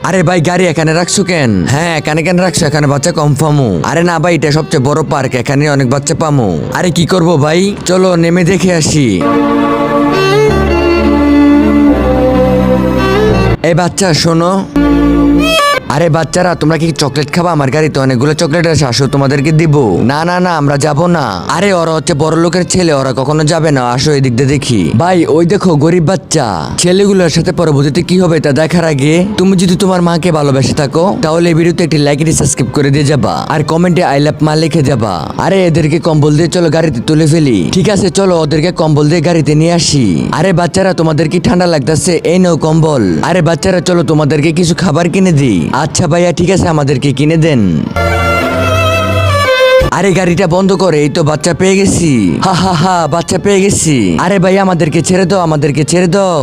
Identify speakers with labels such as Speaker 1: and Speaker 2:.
Speaker 1: আরে ভাই গাড়ি এখানে রাখছো কেন? হ্যাঁ এখানে কেন রাখছো? এখানে বাচ্চা কম পামু। আরে না ভাই এটা সবচেয়ে বড় পার্ক, এখানে অনেক বাচ্চা পামু। আরে কি করব ভাই, চলো নেমে দেখে আসি। এই বাচ্চা শোনো। আরে বাচ্চারা তোমরা কি চকলেট খাবা? আমার গাড়িতে অনেকগুলো চকলেট আছে, আসো তোমাদেরকে দিব। না না না আমরা যাব না। আরে ওরা হচ্ছে বড় লোকের ছেলে, ওরা কখনো যাবে না, আসো এদিক দিয়ে দেখি। ভাই ওই দেখো গরিব বাচ্চা। ছেলেগুলোর সাথে পরবর্তীতে কি হবে তা দেখার আগে তুমি যদি তোমার মাকে ভালোবেসে থাকো তাহলে এই ভিডিওতে একটি লাইক এটি সাবস্ক্রাইব করে দিয়ে যাবা, আর কমেন্টে আই লাভ মা লিখে যাবা। আরে এদেরকে কম্বল দিয়ে চলো গাড়িতে তুলে ফেলি। ঠিক আছে চলো ওদেরকে কম্বল দিয়ে গাড়িতে নিয়ে আসি। আরে বাচ্চারা তোমাদের কি ঠান্ডা লাগতেছে? এই নাও কম্বল। আরে বাচ্চারা চলো তোমাদেরকে কিছু খাবার কিনে দিই। আচ্ছা ভাইয়া ঠিক আছে আমাদেরকে কিনে দেন। আরে গাড়িটা বন্ধ করে, এই তো বাচ্চা পেয়ে গেছি। হা হা হা বাচ্চা পেয়ে গেছি। আরে ভাই আমাদেরকে ছেড়ে দাও, আমাদেরকে ছেড়ে দাও।